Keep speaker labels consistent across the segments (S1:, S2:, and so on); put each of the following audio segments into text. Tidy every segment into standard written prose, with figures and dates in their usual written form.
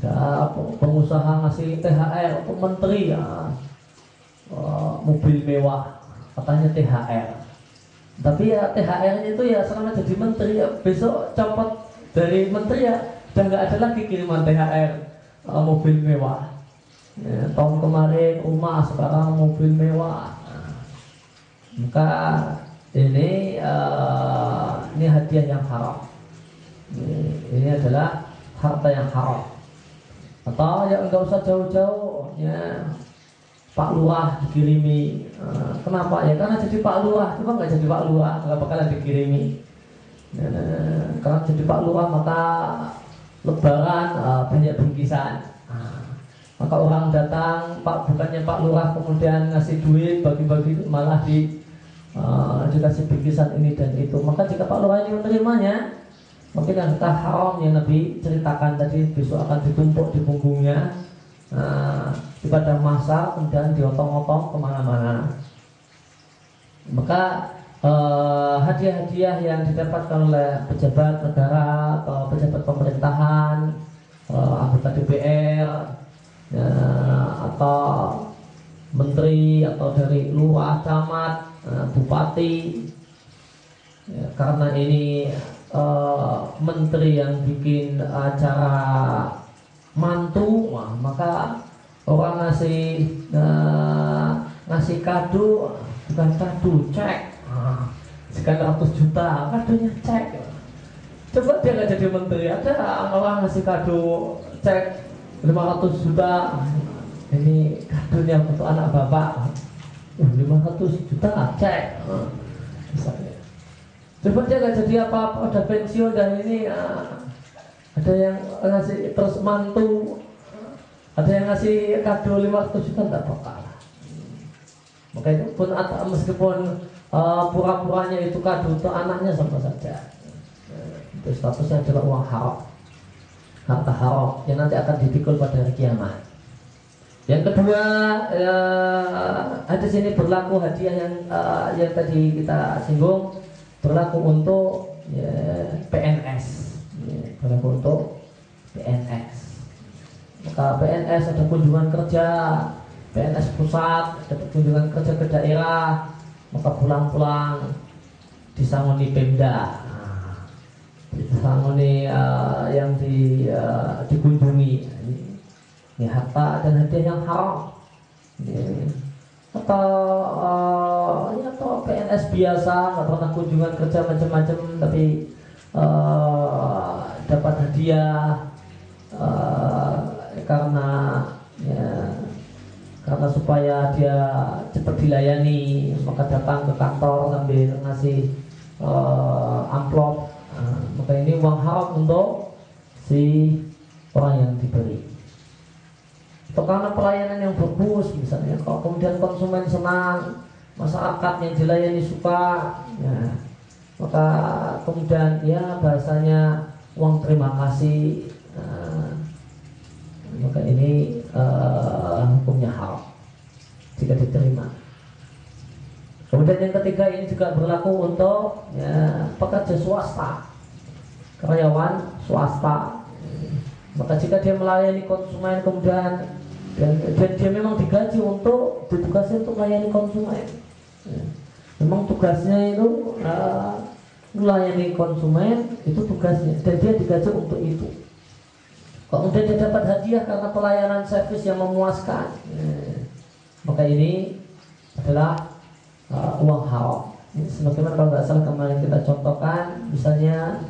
S1: ada pengusaha ngasih THR untuk menteri ya, mobil mewah katanya THR. Tapi ya THR-nya itu ya selama jadi menteri ya, besok copot dari menteri ya udah nggak ada lagi kiriman THR mobil mewah. Ya, tahun kemarin rumah, sekarang mobil mewah. Maka ini hadiah yang haram. Ini adalah harta yang haram. Atau ya enggak usah jauh-jauh ya, Pak Lurah dikirimi. Kenapa? Ya karena jadi Pak Lurah. Coba nggak jadi Pak Lurah nggak bakalan dikirimi. Karena jadi Pak Lurah maka Lebaran banyak bingkisan. Maka orang datang, bukannya Pak Lurah kemudian ngasih duit bagi-bagi, malah dikasih bingkisan ini dan itu. Maka jika Pak Lurah ini menerimanya, mungkin yang kita haram yang Nabi ceritakan tadi, besok akan ditumpuk di punggungnya di padang mahsyar, kemudian diotong-otong kemana-mana. Maka hadiah-hadiah yang didapatkan oleh pejabat negara atau pejabat pemerintahan, anggota DPR ya, atau menteri atau dari lurah, camat, bupati ya, karena ini menteri yang bikin acara mantu, maka orang ngasih kado, bukan kado, cek sekian ratus juta, kadonya cek. Coba dia nggak jadi menteri, ada orang ngasih kado cek 500 juta, ini kadonya untuk anak bapak, 500 juta cek misalnya. Coba dia nggak jadi apa-apa, udah pensiun dan ini ada yang ngasih terus mantu, ada yang ngasih kado 500 juta, tidak bakal. Maka itu pun meskipun pura-puranya itu kado untuk anaknya sama saja, itu statusnya adalah uang haram, harta haram yang nanti akan dipikul pada hari kiamat. Yang kedua, hadis ini berlaku, hadiah yang tadi kita singgung berlaku untuk PNS, berlaku untuk PNS. Maka PNS ada kunjungan kerja, PNS pusat dapat kunjungan kerja ke daerah, maka pulang-pulang disangoni Pemda, disangoni yang dikunjungi. Ini harta dan hadiah yang haram. Atau PNS biasa nggak pernah kunjungan kerja macam-macam, tapi dapat hadiah karena supaya dia cepat dilayani, maka datang ke kantor sambil ngasih amplop. Maka ini uang haram untuk si orang yang diberi. Atau karena pelayanan yang bagus misalnya, kalau kemudian konsumen senang, masyarakat yang dilayani suka, ya, maka kemudian ya bahasanya uang terima kasih, maka ini hukumnya haram jika diterima. Kemudian yang ketiga, ini juga berlaku untuk pekerja swasta, karyawan swasta. Maka jika dia melayani konsumen kemudian dan dia memang digaji untuk ditugaskan untuk melayani konsumen, memang tugasnya itu melayani konsumen, itu tugasnya dan dia digaji untuk itu. Kemudian dia dapat hadiah karena pelayanan servis yang memuaskan, maka ini adalah uang haram. Sebagaimana kalau nggak salah kemarin kita contohkan, misalnya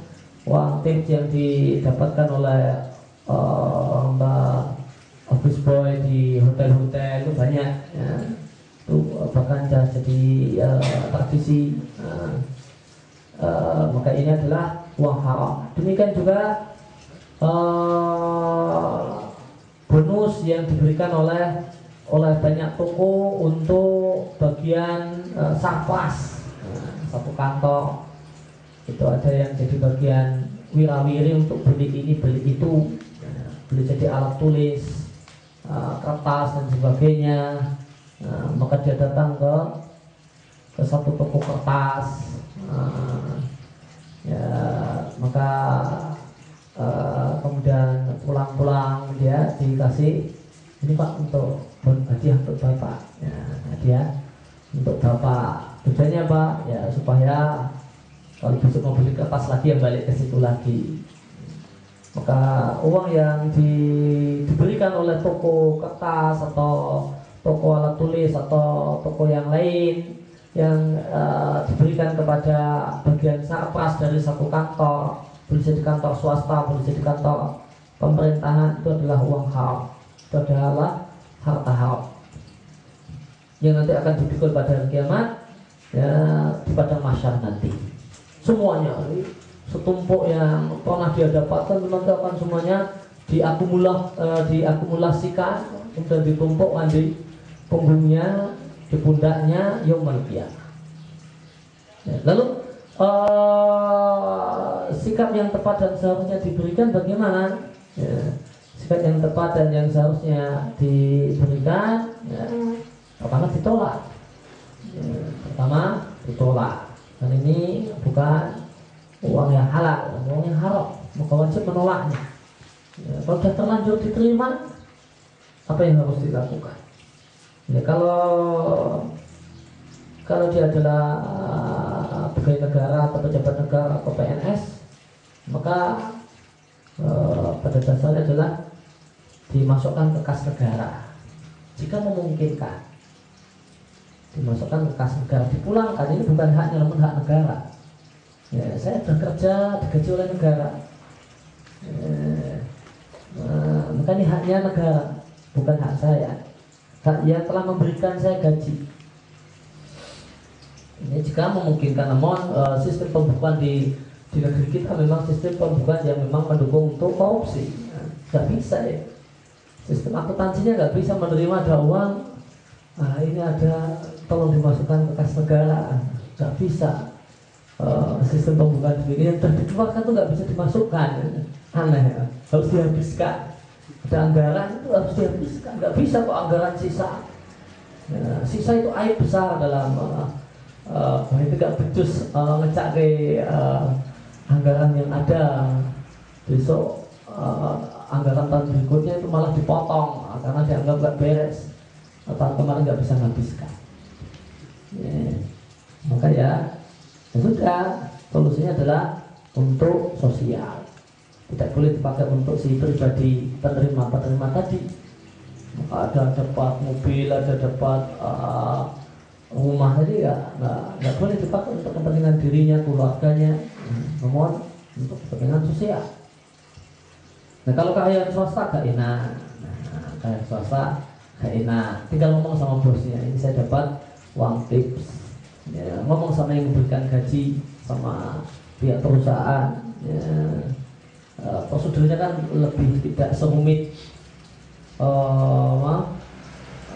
S1: uang tip yang didapatkan oleh office boy di hotel-hotel itu banyak, ya. Itu bahkan jadi tradisi. Maka ini adalah uang haram. Demikian juga bonus yang diberikan oleh banyak toko untuk bagian sarpas, satu kantor itu ada yang jadi bagian wirawiri untuk beli ini beli itu, beli jadi alat tulis, kertas dan sebagainya. Maka dia datang ke satu toko kertas, maka kemudian pulang-pulang dia dikasih ini Pak untuk hadiah untuk Bapak, ya, hadiah untuk Bapak. Tujuannya apa? Ya supaya kalau besok mau beli kertas lagi yang balik ke situ lagi. Maka uang yang diberikan oleh toko kertas atau toko alat tulis atau toko yang lain yang diberikan kepada bagian sarpras dari satu kantor, boleh jadi kantor swasta, boleh jadi kantor pemerintahan, itu adalah uang haram, itu adalah harta haram yang nanti akan dipikul pada hari kiamat, ya, di padang mahsyar nanti. Semuanya setumpuk yang pernah dia dapatkan nanti akan semuanya diakumulasikan, kemudian ditumpukkan di punggungnya, di pundaknya yaumul qiyamah. Ya, lalu sikap yang tepat dan seharusnya diberikan bagaimana? Ya, sikap yang tepat dan yang seharusnya diberikan, ya, pertama ditolak. Ya, pertama ditolak. Dan ini bukan uang yang halal, uang yang haram, maka wajib menolaknya. Ya, kalau sudah terlanjur diterima, apa yang harus dilakukan? Ya, kalau dia adalah pegawai negara atau pejabat negara atau PNS, maka pada dasarnya adalah dimasukkan ke kas negara. Jika memungkinkan, dimasukkan ke kas negara, dipulangkan. Ini bukan haknya, namun hak negara. Ya, saya bekerja digaji oleh negara, maka ini haknya negara, bukan hak saya. Hak yang telah memberikan saya gaji. Ini jika memungkinkan, namun sistem pembukuan di negeri kita memang sistem pembukuan yang memang mendukung untuk korupsi. Nggak bisa ya. Sistem akuntansinya nggak bisa menerima ada uang. Ini ada, tolong dimasukkan ke kas negara. Nggak bisa. Sistem pembukaan ini yang sudah dikeluarkan itu nggak bisa dimasukkan. Aneh ya. Harus dihabiskan. Ada anggaran itu harus dihabiskan. Nggak bisa kok anggaran sisa. Ya, sisa itu aib besar dalam itu gak becus ngecak ke anggaran yang ada. Besok anggaran tahun berikutnya itu malah dipotong karena dianggap gak beres, tahun kemarin gak bisa menghabiskan. Ya. Maka ya sudah, solusinya adalah untuk sosial, tidak boleh dipakai untuk si pribadi penerima tadi. Maka ada dapat mobil, ada dapat rumah, tadi nggak boleh dipakai untuk kepentingan dirinya, keluarganya, namun untuk kepentingan sosial. Nah, kalau kekayaan swasta gak enak, kekayaan swasta gak enak. Tinggal ngomong sama bosnya, ini saya dapat uang tips, ya, ngomong sama yang memberikan gaji, sama pihak perusahaan. Ya, prosedurnya kan lebih tidak serumit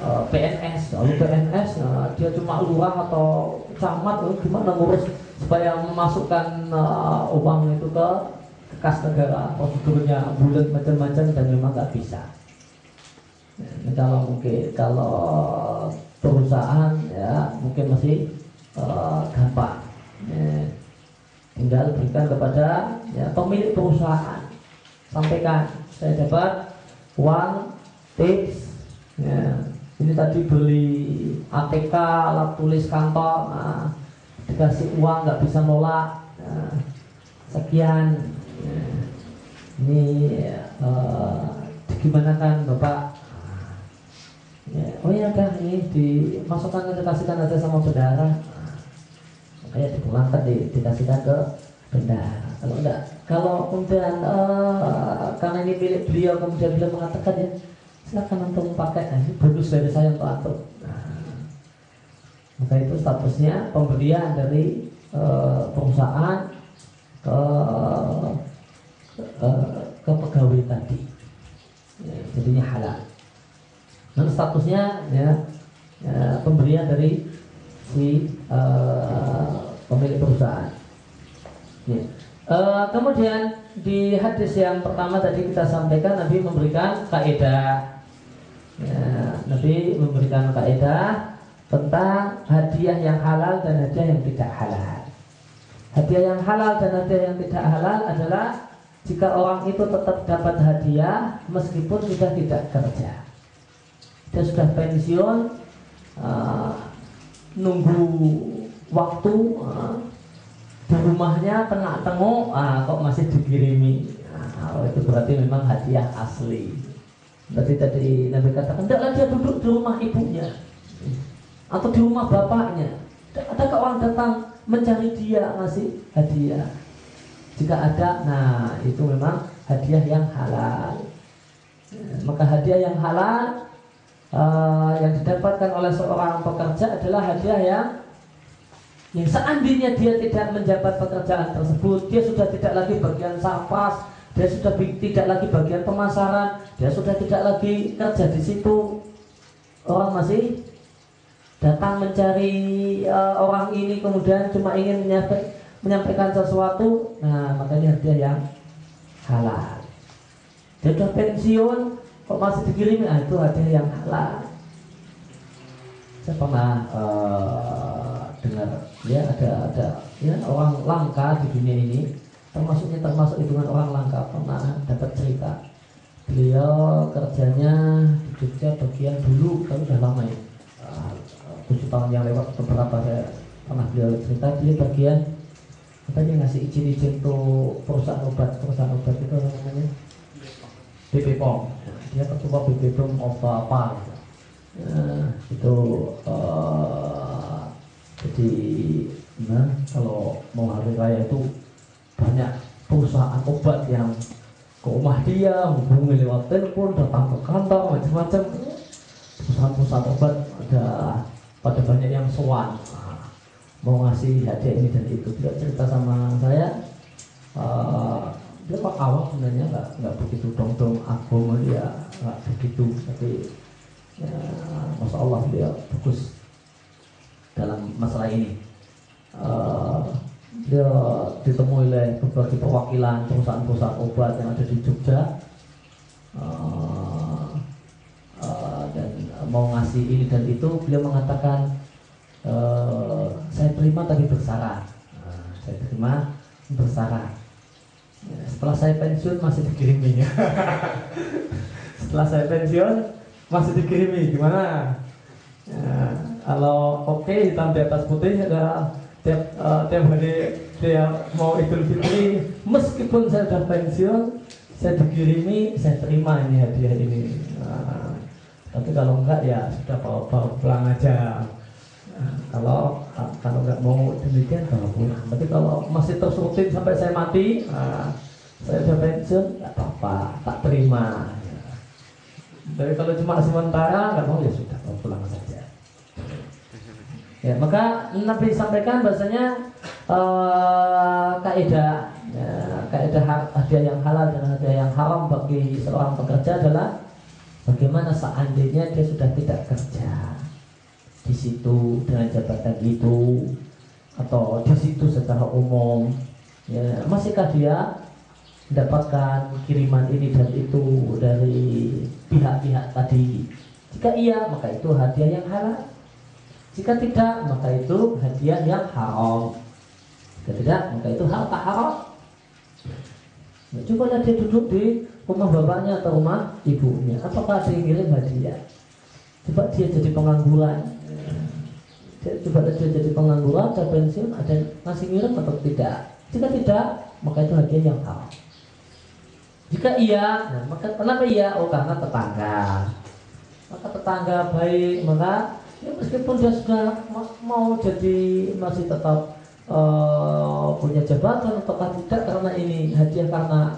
S1: PNS. Lalu PNS, dia cuma lurah atau camat, gimana ngurus supaya memasukkan uang itu ke kas negara, prosedurnya bulat macam-macam dan memang nggak bisa. Kalau perusahaan ya mungkin masih gampang. Tinggal berikan kepada ya, pemilik perusahaan, sampaikan saya dapat uang tips. Ya, ini tadi beli ATK, alat tulis kantor, dikasih uang nggak bisa nolak, sekian. Ini gimana kan Bapak? Oh iya dah, ini dimasukkan, dikasihkan aja sama bendahara. Makanya dipulangkan, dikasihkan ke bendahara. Kalau enggak, kalau kemudian karena ini milik beliau, kemudian beliau mengatakan ya silakan antum pakai, ini bonus dari saya untuk antum. Maka itu statusnya pemberian dari perusahaan ke pegawai tadi, ya, jadinya halal. Dan statusnya ya, pemberian dari si pemilik perusahaan. Ya. Kemudian di hadis yang pertama tadi kita sampaikan, Nabi memberikan kaidah. Ya, Nabi memberikan kaidah tentang hadiah yang halal dan hadiah yang tidak halal. Hadiah yang halal dan hadiah yang tidak halal adalah jika orang itu tetap dapat hadiah meskipun sudah tidak kerja. Dia sudah pensiun, nunggu waktu, di rumahnya tengah-tengok, kok masih dikirimi. Itu berarti memang hadiah asli. Berarti tadi Nabi katakan, tidaklah dia duduk di rumah ibunya atau di rumah bapaknya. Adakah orang datang mencari dia ngasih hadiah? Jika ada, nah itu memang hadiah yang halal. Maka hadiah yang halal yang didapatkan oleh seorang pekerja adalah hadiah yang seandainya dia tidak menjabat pekerjaan tersebut, dia sudah tidak lagi bagian sapas, dia sudah tidak lagi bagian pemasaran, dia sudah tidak lagi kerja di situ. Orang masih datang mencari orang ini, kemudian cuma ingin menyampaikan sesuatu. Nah, makanya hadiah yang halal. Dia sudah pensiun, kok masih dikirimi? Itu hadiah yang halal. Saya pernah dengar, ya ada ya orang langka di dunia ini, termasuk hitungan orang langka. Pernah dapat cerita, beliau kerjanya di Jogja bagian dulu, tapi udah lama ya, 7 tahun yang lewat beberapa saya pernah beliau cerita, dia bagian katanya ngasih izin untuk perusahaan obat itu namanya BP POM. Dia ketua BP POM of apa gitu. Itu jadi kalau mau hari raya itu banyak perusahaan obat yang ke rumah dia, hubungi lewat telepon, datang ke kantor, macam-macam. Perusahaan obat ada pada banyak yang sowan, mau ngasih hadiah ini dan itu. Dia cerita sama saya, dia pak awal sebenarnya nggak begitu dong agama, dia nggak begitu, tapi ya, masya Allah dia bagus dalam masalah ini. Dia ditemui oleh berbagai perwakilan perusahaan obat yang ada di Jogja, dan mau ngasih ini dan itu. Beliau mengatakan, saya terima tapi bersyarat. Saya terima bersyarat. Setelah saya pensiun masih dikirimi. Setelah saya pensiun masih dikirimi. Gimana? Kalau oke, hitam di atas putih, ada tiap hari dia mau Idul Fitri, meskipun saya sudah pensiun, saya dikirimi, saya terima ini hadiah ini. Tapi kalau enggak ya sudah bawa pulang aja. Kalau nggak mau demikian bawa pulang. Tapi kalau masih terus rutin sampai saya mati, saya sudah pensiun, nggak apa-apa, tak terima. Tapi kalau cuma sementara nggak mau, ya sudah bawa pulang saja. Ya, maka Nabi sampaikan bahasanya kaidah hadiah yang halal dan hadiah yang haram bagi seorang pekerja adalah bagaimana seandainya dia sudah tidak kerja di situ dengan jabatan itu atau di situ secara umum, ya, masihkah dia mendapatkan kiriman ini dan itu dari pihak-pihak tadi? Jika iya, maka itu hadiah yang halal. Jika tidak, maka itu hadiah yang haram. Jika tidak, maka itu hal tak haram. Nah, coba dia duduk di rumah bapaknya atau rumah ibunya, apakah ada yang ngirim hadiah? Coba dia jadi pengangguran, coba dia jadi pengangguran, ada pensiun, ada ngasih ngirim atau tidak? Jika tidak, maka itu hadiah yang haram. Jika iya, nah, maka kenapa iya? Oh, karena tetangga. Maka tetangga baik, maka ya, meskipun dia sudah mau jadi masih tetap punya jabatan atau tidak, karena ini hadiah karena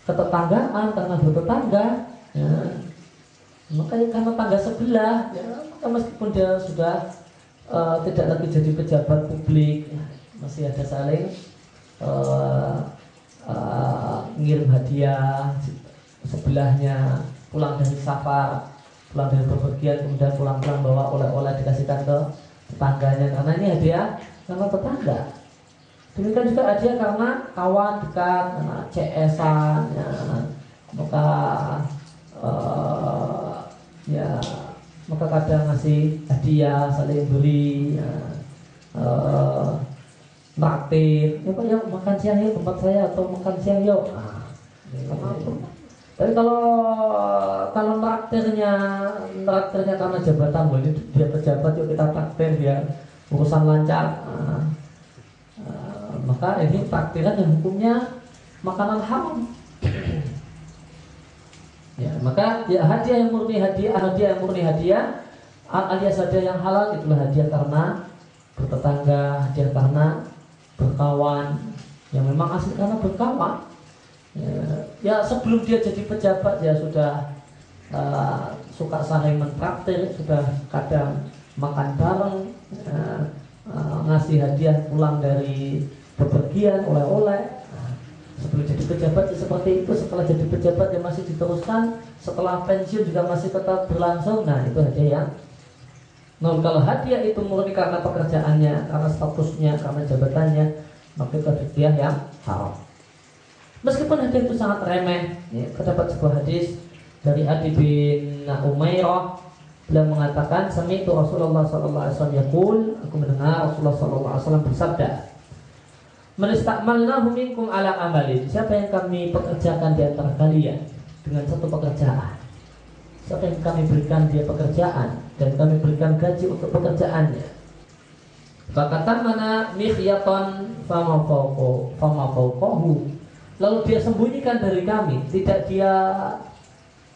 S1: ketetanggaan, karena bertetangga, ya, makanya karena tangga sebelah, ya, maka meskipun dia sudah tidak lagi jadi pejabat publik, ya, masih ada saling ngirim hadiah sebelahnya, pulang dari safar, pulang dari bepergian, kemudian pulang-pulang bawa oleh-oleh dikasihkan ke tetangganya, karena ini hadiah karena tetangga. Demikian juga hadiah karena kawan dekat, karena CS-an, ya, maka ya, maka kadang ngasih hadiah, saling beri, ya, traktir, ya Pak, yuk makan siang yuk tempat saya, atau makan siang yuk. Tapi kalau traktirnya karena jabatan, ini dia pejabat, yuk kita traktir biar urusan lancar. Maka ini takdiran yang hukumnya makanan haram. Ya, maka ya hadiah yang murni hadiah alias hadiah yang halal itulah hadiah karena bertetangga, hadiah karena berkawan, yang memang asli karena berkawan. Ya sebelum dia jadi pejabat ya sudah suka saling mentraktir, sudah kadang makan bareng, ngasih hadiah pulang dari bepergian, oleh-oleh. Sebelum jadi pejabat ya seperti itu, setelah jadi pejabat ya masih diteruskan, setelah pensiun juga masih tetap berlangsung. Nah itu hadiah yang kalau hadiah itu murni karena pekerjaannya, karena statusnya, karena jabatannya, maka itu hadiah yang haram. Meskipun hadiah itu sangat remeh, ya, terdapat sebuah hadis dari Adi bin Umairah. Beliau mengatakan, sami'tu Rasulullah sallallahu alaihi wasallam yaqul, aku mendengar Rasulullah sallallahu alaihi wasallam bersabda, "Man istakmalnahu minkum ala amalin." Siapa yang kami pekerjakan di antara kalian dengan satu pekerjaan? Siapa yang kami berikan dia pekerjaan dan kami berikan gaji untuk pekerjaannya? Fakatan mana mikhyaton fama fawqahu. Lalu dia sembunyikan dari kami, tidak dia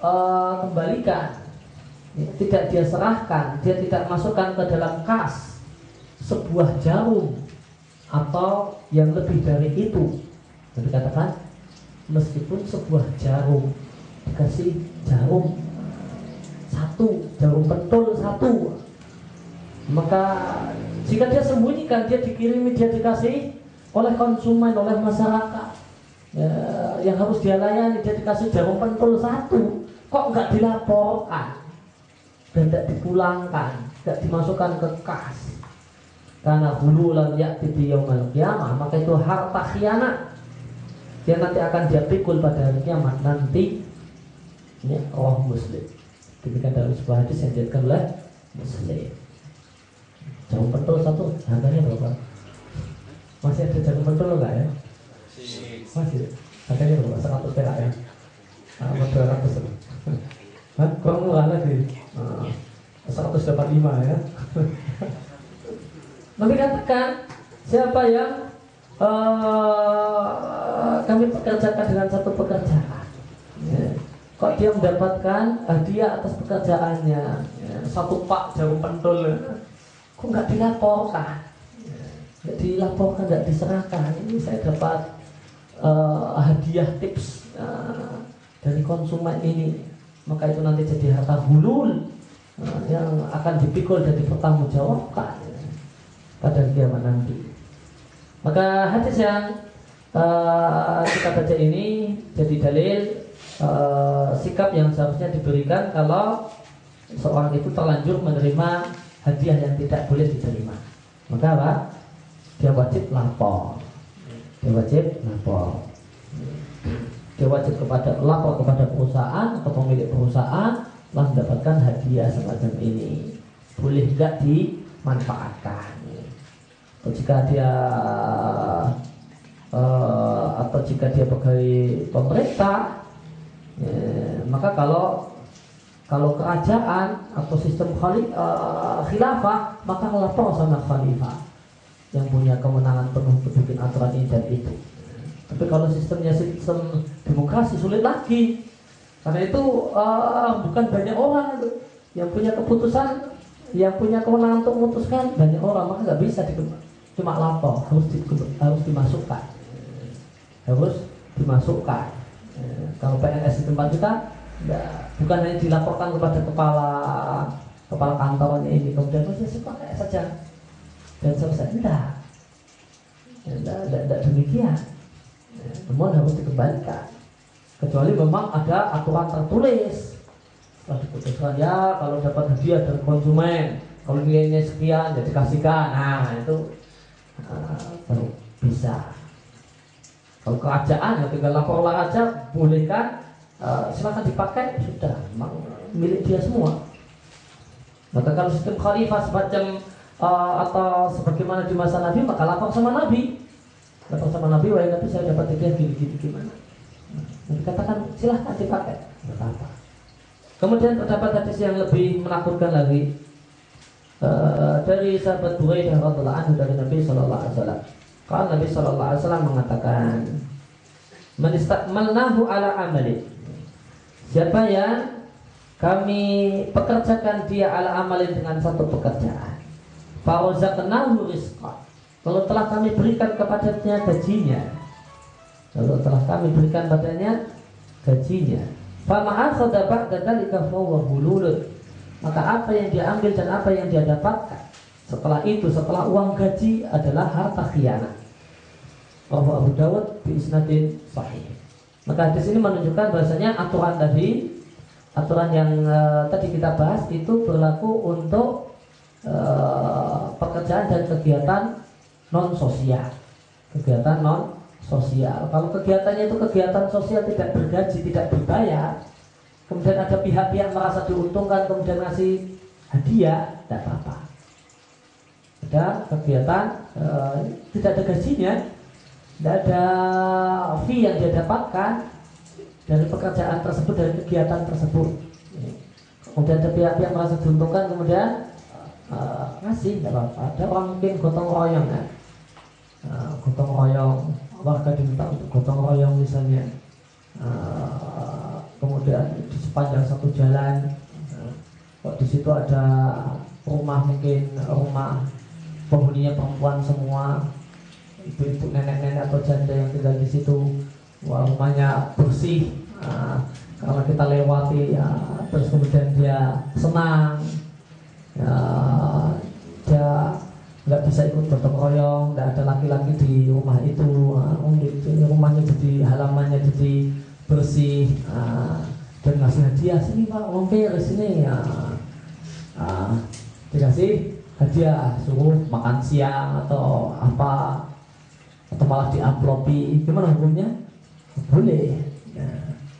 S1: kembalikan, tidak dia serahkan, dia tidak masukkan ke dalam kas sebuah jarum atau yang lebih dari itu. Jadi katakan meskipun sebuah jarum, dikasih jarum satu, jarum pentul satu, maka jika dia sembunyikan, dia dikirimi, dia dikasih oleh konsumen, oleh masyarakat, yang harus dia layani, dia dikasih jarum pentul satu, kok nggak dilaporkan dan tidak dipulangkan, tidak dimasukkan ke kas, karena hululan ya'ti bi yaumil qiyamah, maka itu harta khianat yang nanti akan dia pikul pada hari kiamat nanti. Ini Muslim. Demikian dalam sebuah hadis yang dijadikan oleh Muslim. Jarum pentul satu harganya berapa? Masih ada jarum pentul enggak ya? Masih. Harganya berapa? 100 perak ya? 200. Kurang murah lagi. 185 ya. Nabi katakan, siapa yang kami pekerjakan dengan satu pekerjaan, kok dia mendapatkan hadiah atas pekerjaannya, satu pak jarum pentul, kok nggak dilaporkan, nggak diserahkan. Ini saya dapat hadiah tips dari konsumen ini, maka itu nanti jadi harta hulul yang akan dipikul dan dipertanggungjawabkan pada kiamat nanti. Maka hadis yang kita baca ini jadi dalil sikap yang seharusnya diberikan kalau seorang itu terlanjur menerima hadiah yang tidak boleh diterima. Maka apa? Dia wajib lapor. Dia wajib lapor kepada perusahaan atau pemilik perusahaan telah mendapatkan hadiah semacam ini. Boleh enggak dimanfaatkan? Atau jika dia pegawai pemerintah, maka kalau kerajaan atau sistem khilafah, maka lapor sama khalifah yang punya kemenangan penuh untuk bikin aturan ini dan itu. Tapi kalau sistemnya sistem demokrasi sulit lagi, karena itu bukan banyak orang yang punya keputusan, yang punya kewenangan untuk memutuskan, banyak orang, maka nggak bisa cuma lapor, harus dimasukkan. Kalau PNS di tempat kita, bukan hanya dilaporkan kepada kepala kantornya ini, kemudian pakai saja dan selesai. Tidak demikian. Namun harus dikembalikan, kecuali memang ada aturan tertulis. Setelah diputuskan, ya kalau dapat hadiah dari konsumen, kalau nilainya sekian, ya dikasihkan. Nah itu baru bisa. Kalau kerajaan ya tinggal laporlah aja, bolehkan, silakan dipakai, sudah, memang milik dia semua. Maka kalau sistem khalifah semacam atau sebagaimana di masa Nabi, maka lapor sama Nabi. Wahai Nabi, saya dapat hadiah gini gimana? Dikatakan silahkan dipakai, tidak apa-apa. Kemudian terdapat hadis yang lebih menakutkan lagi dari sahabat Buraidah radhiyallahu anhu dari Nabi sallallahu alaihi wasallam. Kalau Nabi sallallahu alaihi wasallam mengatakan, "Man istakmalnahu ala amali." Siapa yang kami pekerjakan dia ala amalin dengan satu pekerjaan, fa razaqnahu rizqa. Kalau telah kami berikan kepadanya gajinya, kalau telah kami berikan padanya gajinya, fa ma'akhadha ba'da dzalika fa huwa hulul. Maka apa yang dia ambil dan apa yang dia dapatkan setelah itu, setelah uang gaji adalah harta khianat. Rawahu Abu Dawud bi isnadin sahih. Maka hadis ini menunjukkan bahasanya aturan yang tadi kita bahas itu berlaku untuk pekerjaan dan kegiatan non sosial. Kegiatan non sosial. Kalau kegiatannya itu kegiatan sosial tidak bergaji, tidak berbayar, kemudian ada pihak-pihak merasa diuntungkan kemudian ngasih hadiah, tidak apa-apa. Ada kegiatan tidak ada gajinya, tidak ada fee yang dia dapatkan dari pekerjaan tersebut, dari kegiatan tersebut. Kemudian ada pihak-pihak merasa diuntungkan kemudian ngasih, tidak apa-apa. Ada orang mungkin gotong royong kan, gotong royong, warga diminta untuk gotong royong misalnya. Kemudian di sepanjang satu jalan, kok di situ ada rumah, mungkin rumah penghuninya perempuan semua, ibu-ibu, nenek-nenek atau janda yang tinggal di situ. Wah, rumahnya bersih, karena kita lewati, ya, terus kemudian dia senang, ya, dia nggak bisa ikut gotong royong, nggak ada laki-laki di rumah itu, rumahnya jadi, halamannya jadi bersih, dan ngasih hadiah, sini Pak, mampir sini, ya, dikasih hadiah, suruh makan siang atau apa, atau malah diamplopi, gimana hukumnya? Boleh.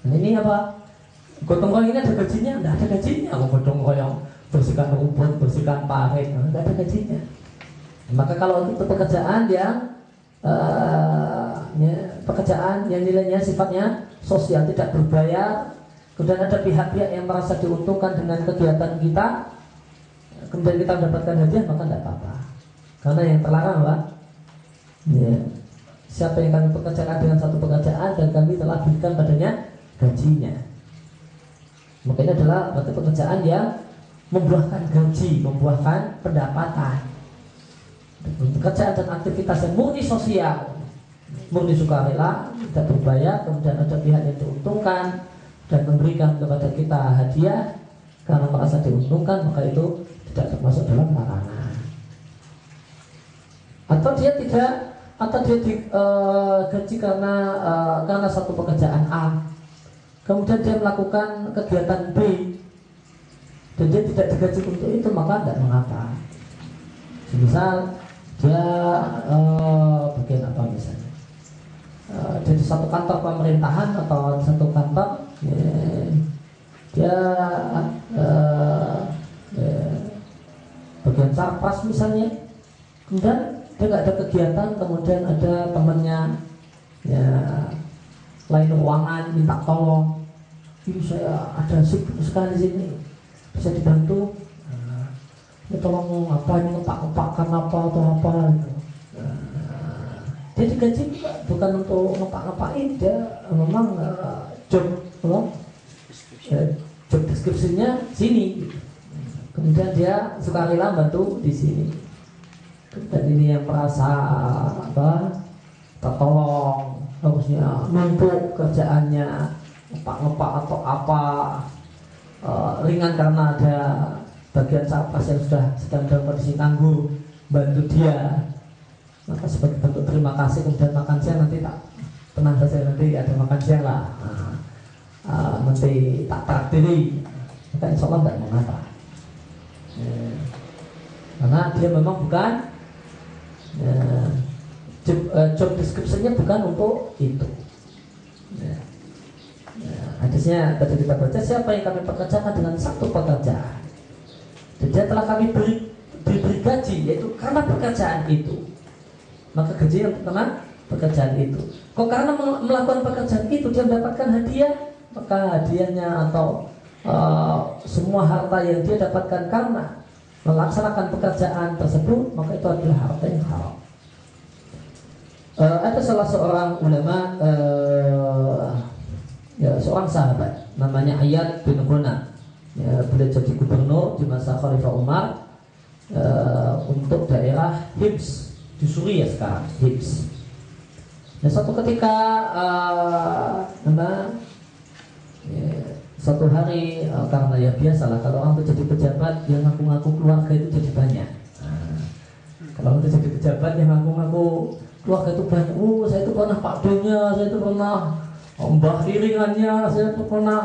S1: Nah, ini apa? Gotong royong ini ada gajinya? Nggak ada gajinya. Gotong royong bersihkan rumput, bersihkan parit, nggak ada gajinya. Maka kalau itu pekerjaan yang pekerjaan yang nilainya sifatnya sosial, tidak berbayar, kemudian ada pihak-pihak yang merasa diuntungkan dengan kegiatan kita, kemudian kita mendapatkan hadiah, maka tidak apa-apa. Karena yang terlarang apa? Ya, siapa yang kami pekerjakan dengan satu pekerjaan dan kami telah berikan padanya gajinya, maka ini adalah berarti pekerjaan yang membuahkan gaji, membuahkan pendapatan. Pekerjaan dan aktivitas yang murni sosial, murni sukarela, tidak berbayar, kemudian ada pihak yang diuntungkan dan memberikan kepada kita hadiah karena merasa diuntungkan, maka itu tidak termasuk dalam larangan. Atau dia digaji karena satu pekerjaan A, kemudian dia melakukan kegiatan B dan dia tidak digaji untuk itu, maka tidak mengapa. Misal dia bagian apa misalnya, jadi satu kantor pemerintahan atau satu kantor, dia bagian sarpras misalnya, kemudian dia nggak ada kegiatan, kemudian ada temannya ya lain ruangan minta tolong, ini saya ada sibuk sekali sini, bisa dibantu, ya tolong apa ini ngepak-ngepakkan apa atau apa gitu. Dia digaji bukan untuk ngepak-ngepakin, dia memang job deskripsinya sini, kemudian dia sukarela bantu di sini. Dan ini yang merasa tertolong, harusnya numpuk kerjaannya, ngepak-ngepak atau apa, ringan karena ada bagian sarpas yang sudah sedang dalam kondisi nganggur, bantu dia, maka sebagai bentuk terima kasih kemudian makan siang, nanti tak tenang saja, nanti ada makan siang lah, nanti tak traktirin, maka insya Allah tidak mengapa, karena dia memang bukan job description-nya bukan untuk itu. Hadisnya tadi kita baca, siapa yang kami pekerjakan dengan satu pekerjaan dan dia telah kami diberi gaji, yaitu karena pekerjaan itu, maka gaji yang karena pekerjaan itu. Kok karena melakukan pekerjaan itu dia mendapatkan hadiah, maka hadiahnya atau semua harta yang dia dapatkan karena melaksanakan pekerjaan tersebut, maka itu adalah harta yang haram. Ada salah seorang ulama, seorang sahabat namanya Iyad bin Ghunam. Beliau jadi gubernur di masa Khalifah Umar untuk daerah Hims di Suriah sekarang, Hims. Nah, suatu ketika suatu hari karena ya biasalah kalau orang itu jadi pejabat yang ngaku-ngaku keluarga itu jadi banyak. Kalau orang itu jadi pejabat yang ngaku-ngaku keluarga itu banyak. Saya itu pernah Pak D-nya, saya itu pernah Mbah Kiringannya, saya itu pernah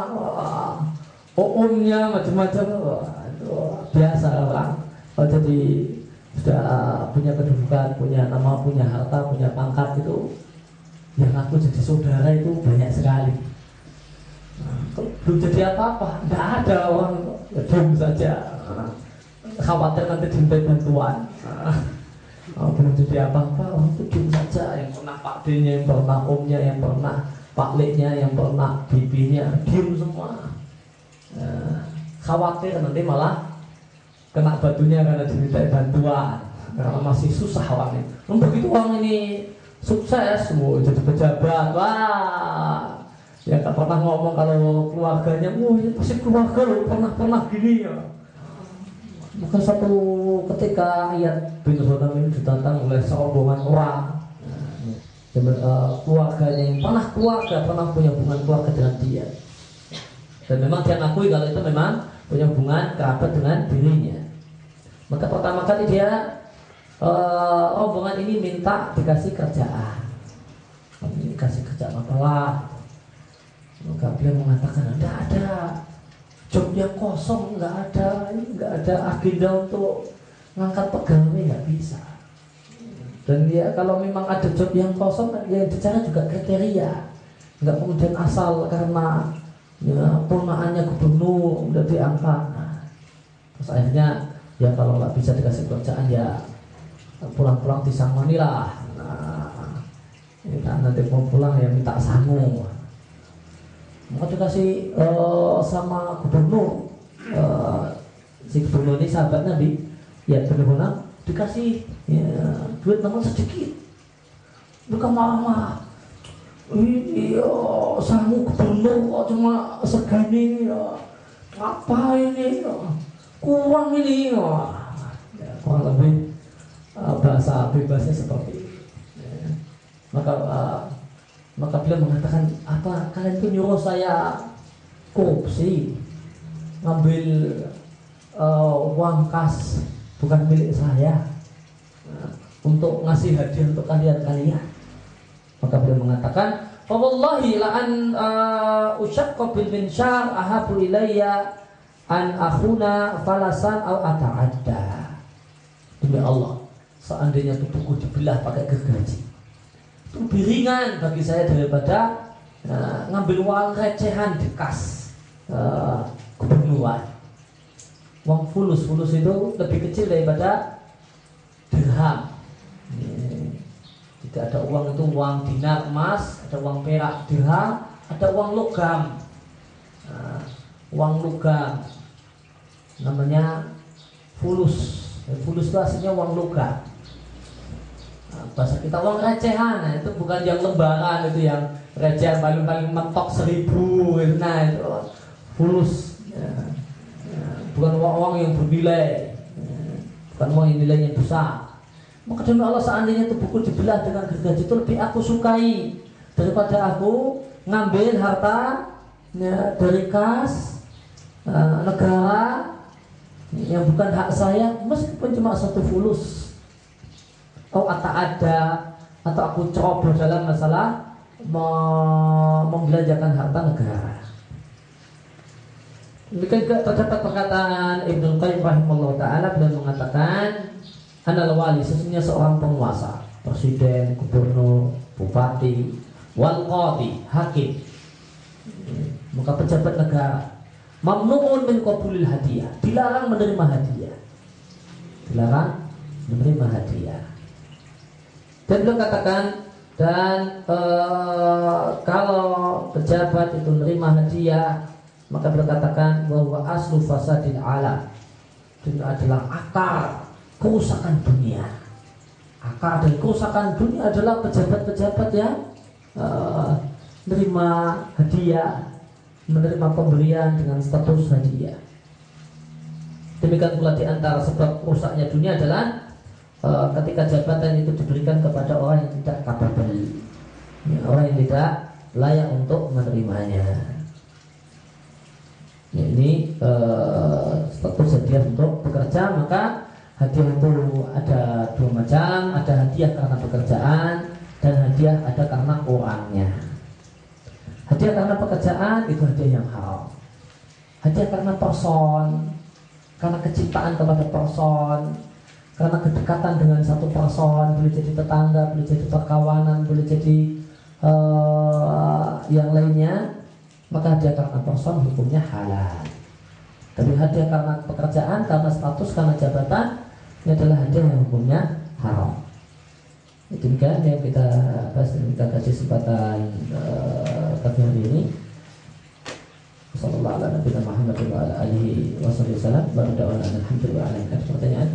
S1: Omnya, macam-macam. Itu biasa orang. Kalau jadi sudah punya kedudukan, punya nama, punya harta, punya pangkat itu, yang aku jadi saudara itu banyak sekali. Belum jadi apa-apa, nggak ada orang, ya diam saja. Khawatir nanti diminta bantuan. Belum jadi apa-apa, orang itu diam saja. Yang pernah Pak D-nya, yang pernah Omnya, yang pernah Pak L-nya, yang pernah Bibinya, diam semua. Khawatir nanti malah kena batunya karena diminta bantuan, karena masih susah orang ini. Begitu orang ini sukses, jadi pejabat, wah, ya tak pernah ngomong kalau keluarganya, ini pasti keluarga loh, pernah gini ya. Bukan satu ketika Iyad bin Ghunam ini ditantang oleh serombongan orang, keluarganya yang pernah punya hubungan keluarga dengan dia. Dan memang dia ngakui kalau itu memang punya hubungan kerabat dengan dirinya. Maka pertama kali dia rombongan ini minta dikasih kerjaan. Ini kasih kerjaan apalah. Maka beliau mengatakan tidak ada job yang kosong, nggak ada agenda untuk ngangkat pegawai, nggak bisa. Dan dia kalau memang ada job yang kosong, yang dicari juga kriteria, nggak kemudian asal karena purnaannya gubernur udah diangkat. Terus akhirnya ya kalau nggak bisa dikasih kerjaan ya pulang-pulang disangoni lah. Nanti mau pulang ya minta sangu. Maka dikasih sama gubernur, si gubernur ini sahabat Nabi, ya benar-benar dikasih duit namun sedikit. Bukan marah-marah. Ini sangu gubernur kok cuma segini ya. Apa ini ya? Kurang ini ya. Kurang lebih bahasa bebasnya seperti ini. Maka beliau mengatakan, apa kalian tuh nyuruh saya korupsi, ngambil uang kas bukan milik saya untuk ngasih hadiah untuk kalian. Maka beliau mengatakan, "Wallahi la an usyaqqa bil minsyar ahabu ilayya an akhuna falasan aw ata'adda." Demi Allah, seandainya tubuhku dibelah pakai gergaji, itu lebih ringan bagi saya daripada ngambil uang recehan di kas gubernuran. Uang fulus itu lebih kecil daripada dirham. Tidak ada uang itu uang dinar emas, ada uang perak dirham, ada uang logam. Uang logam namanya fulus. Fulus itu aslinya uang logam. Bahasa kita uang recehan, itu bukan yang lembaran, itu yang recehan paling mentok 1000. Nah itu fulus. Bukan uang yang bernilai, bukan uang yang nilainya besar. Maka demi Allah, seandainya tubuhku dibelah dengan gergaji, itu lebih aku sukai daripada aku ngambil harta dari kas negara yang bukan hak saya, meskipun cuma satu fulus. Atau ada atau aku ceroboh dalam masalah membelanjakan harta negara. Demikian juga terdapat perkataan Ibnu Qayyim rahimahullah ta'ala, beliau mengatakan, Anal wali, sesungguhnya seorang penguasa, presiden, gubernur, bupati, wal qadi, hakim, maka pejabat negara, mamnu'un min qabulil hadiah, dilarang menerima hadiah. Dan beliau katakan, Dan kalau pejabat itu menerima hadiah, maka beliau katakan bahwa aslu fasadil alam, itu adalah akar kerusakan dunia. Akar dari kerusakan dunia adalah pejabat-pejabat yang menerima hadiah, menerima pemberian dengan status hadiah. Demikian pula di antara sebab rusaknya dunia adalah ketika jabatan itu diberikan kepada orang yang tidak capable, orang yang tidak layak untuk menerimanya. Ya, ini status hadiah untuk bekerja. Maka hadiah itu ada dua macam, ada hadiah karena pekerjaan dan hadiah ada karena orangnya. Hadiah karena pekerjaan itu hadiah yang haram. Hadiah karena person, karena kecintaan kepada person, karena kedekatan dengan satu person, boleh jadi tetangga, boleh jadi perkawanan, boleh jadi yang lainnya, maka hadiah karena person hukumnya halal. Tapi hadiah karena pekerjaan, karena status, karena jabatan, ini adalah hadiah yang hukumnya haram. Demikian yang kita bahas dan kita kasih kesempatan pagi hari ini. Sallallahu alaihi wa sallam. Baru dakwah alhamdulillah. Ada pertanyaan?